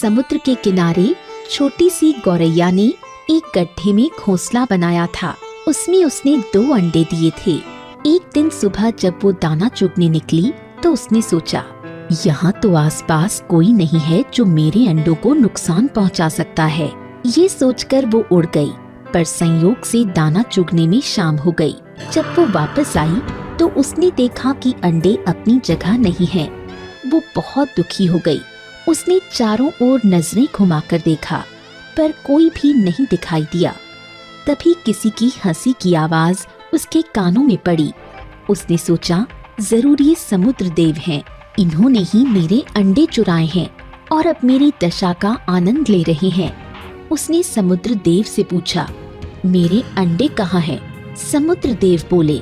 समुद्र के किनारे छोटी सी गौरैया ने एक गड्ढे में घोंसला बनाया था। उसमें उसने 2 अंडे दिए थे। एक दिन सुबह जब वो दाना चुगने निकली तो उसने सोचा, यहाँ तो आसपास कोई नहीं है जो मेरे अंडों को नुकसान पहुँचा सकता है। ये सोचकर वो उड़ गई, पर संयोग से दाना चुगने में शाम हो गई। जब वो वापस आई तो उसने देखा कि अंडे अपनी जगह नहीं हैं। वो बहुत दुखी हो गई। उसने चारों ओर नजरें घुमाकर देखा, पर कोई भी नहीं दिखाई दिया। तभी किसी की हंसी की आवाज उसके कानों में पड़ी। उसने सोचा, जरूर ये समुद्र देव हैं। इन्होंने ही मेरे अंडे चुराए हैं और अब मेरी दशा का आनंद ले रहे हैं। उसने समुद्र देव से पूछा, मेरे अंडे कहाँ हैं? समुद्र देव बोले,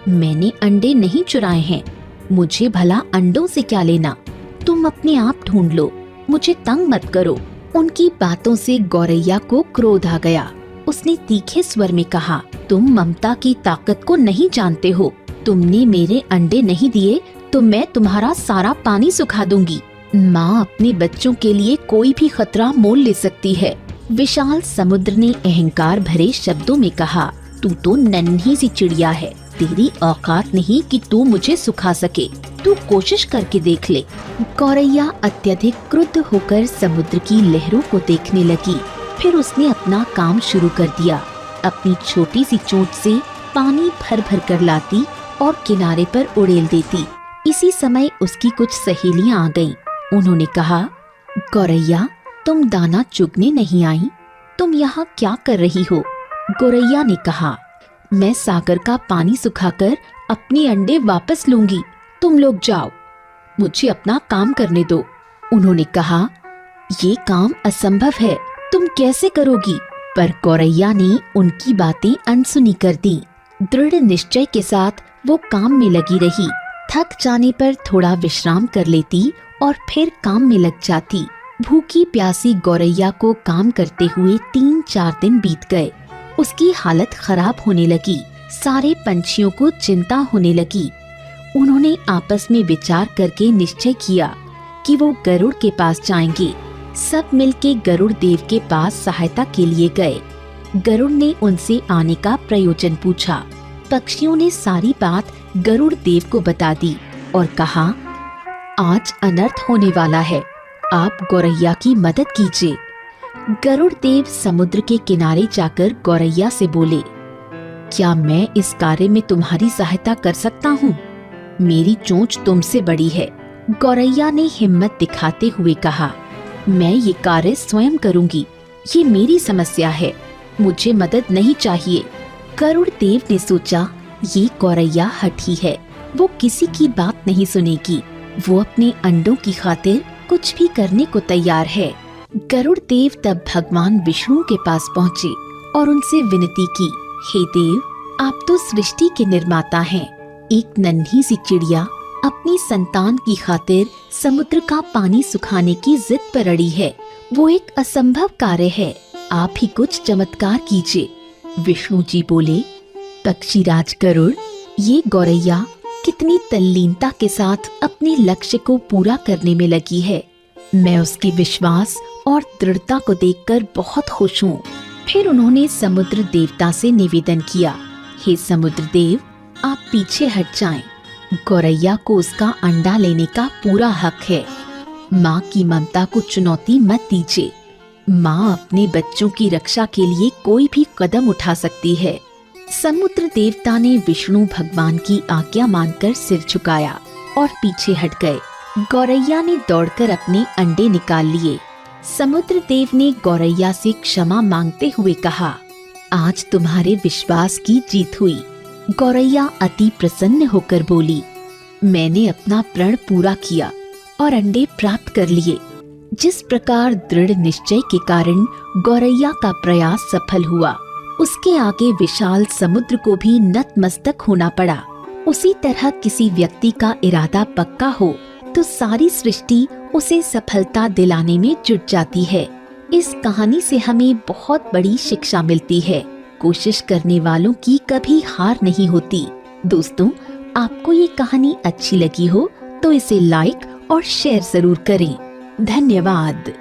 मैंने अंडे नहीं चुराए हैं। मुझे भला अंडों से क्या लेना? तुम अपने आप ढूंढ लो, मुझे तंग मत करो। उनकी बातों से गौरैया को क्रोध आ गया। उसने तीखे स्वर में कहा, तुम ममता की ताकत को नहीं जानते हो। तुमने मेरे अंडे नहीं दिए तो मैं तुम्हारा सारा पानी सुखा दूंगी। माँ अपने बच्चों के लिए कोई भी खतरा मोल ले सकती है। विशाल समुद्र ने अहंकार भरे शब्दों में कहा, तू तो नन्ही सी चिड़िया है। तेरी औकात नहीं कि तू मुझे सुखा सके। तू कोशिश करके देख ले। गौरैया अत्यधिक क्रुद्ध होकर समुद्र की लहरों को देखने लगी। फिर उसने अपना काम शुरू कर दिया। अपनी छोटी सी चोंच से पानी भर भर कर लाती और किनारे पर उड़ेल देती। इसी समय उसकी कुछ सहेलियां आ गईं। उन्होंने कहा, गौरैया, तुम दाना चुगने नहीं आई? तुम यहाँ क्या कर रही हो? गौरैया ने कहा, मैं सागर का पानी सुखाकर अपने अंडे वापस लूंगी। तुम लोग जाओ, मुझे अपना काम करने दो। उन्होंने कहा, ये काम असंभव है, तुम कैसे करोगी? पर गौरैया ने उनकी बातें अनसुनी कर दी। दृढ़ निश्चय के साथ वो काम में लगी रही। थक जाने पर थोड़ा विश्राम कर लेती और फिर काम में लग जाती। भूखी प्यासी गौरैया को काम करते हुए 3-4 दिन बीत गए। उसकी हालत खराब होने लगी। सारे पंछियों को चिंता होने लगी। उन्होंने आपस में विचार करके निश्चय किया कि वो गरुड़ के पास जाएंगे। सब मिलके गरुड़ देव के पास सहायता के लिए गए। गरुड़ ने उनसे आने का प्रयोजन पूछा। पक्षियों ने सारी बात गरुड़ देव को बता दी और कहा, आज अनर्थ होने वाला है, आप गौरैया की मदद कीजिए। गरुड़ देव समुद्र के किनारे जाकर गौरैया से बोले, क्या मैं इस कार्य में तुम्हारी सहायता कर सकता हूँ? मेरी चोंच तुमसे बड़ी है। गौरैया ने हिम्मत दिखाते हुए कहा, मैं ये कार्य स्वयं करूँगी। ये मेरी समस्या है, मुझे मदद नहीं चाहिए। गरुड़ देव ने सोचा, ये गौरैया हठी है, वो किसी की बात नहीं सुनेगी। वो अपने अंडों की खातिर कुछ भी करने को तैयार है। गरुड़ देव तब भगवान विष्णु के पास पहुँचे और उनसे विनती की, हे देव, आप तो सृष्टि के निर्माता हैं। एक नन्ही सी चिड़िया अपनी संतान की खातिर समुद्र का पानी सुखाने की जिद पर अड़ी है। वो एक असंभव कार्य है, आप ही कुछ चमत्कार कीजिए। विष्णु जी बोले, पक्षीराज गरुड़, ये गौरैया कितनी तल्लीनता के साथ अपने लक्ष्य को पूरा करने में लगी है। मैं उसके विश्वास और दृढ़ता को देखकर बहुत खुश हूँ। फिर उन्होंने समुद्र देवता से निवेदन किया, हे समुद्र देव, आप पीछे हट जाएं। गौरैया को उसका अंडा लेने का पूरा हक है। माँ की ममता को चुनौती मत दीजिए। माँ अपने बच्चों की रक्षा के लिए कोई भी कदम उठा सकती है। समुद्र देवता ने विष्णु भगवान की आज्ञा मानकर सिर झुकाया और पीछे हट गए। गौरैया ने दौड़कर अपने अंडे निकाल लिए। समुद्र देव ने गौरैया से क्षमा मांगते हुए कहा, आज तुम्हारे विश्वास की जीत हुई। गौरैया अति प्रसन्न होकर बोली, मैंने अपना प्रण पूरा किया और अंडे प्राप्त कर लिए। जिस प्रकार दृढ़ निश्चय के कारण गौरैया का प्रयास सफल हुआ, उसके आगे विशाल समुद्र को भी नतमस्तक होना पड़ा। उसी तरह किसी व्यक्ति का इरादा पक्का हो तो सारी सृष्टि उसे सफलता दिलाने में जुट जाती है। इस कहानी से हमें बहुत बड़ी शिक्षा मिलती है। कोशिश करने वालों की कभी हार नहीं होती। दोस्तों, आपको ये कहानी अच्छी लगी हो तो इसे लाइक और शेयर जरूर करें। धन्यवाद।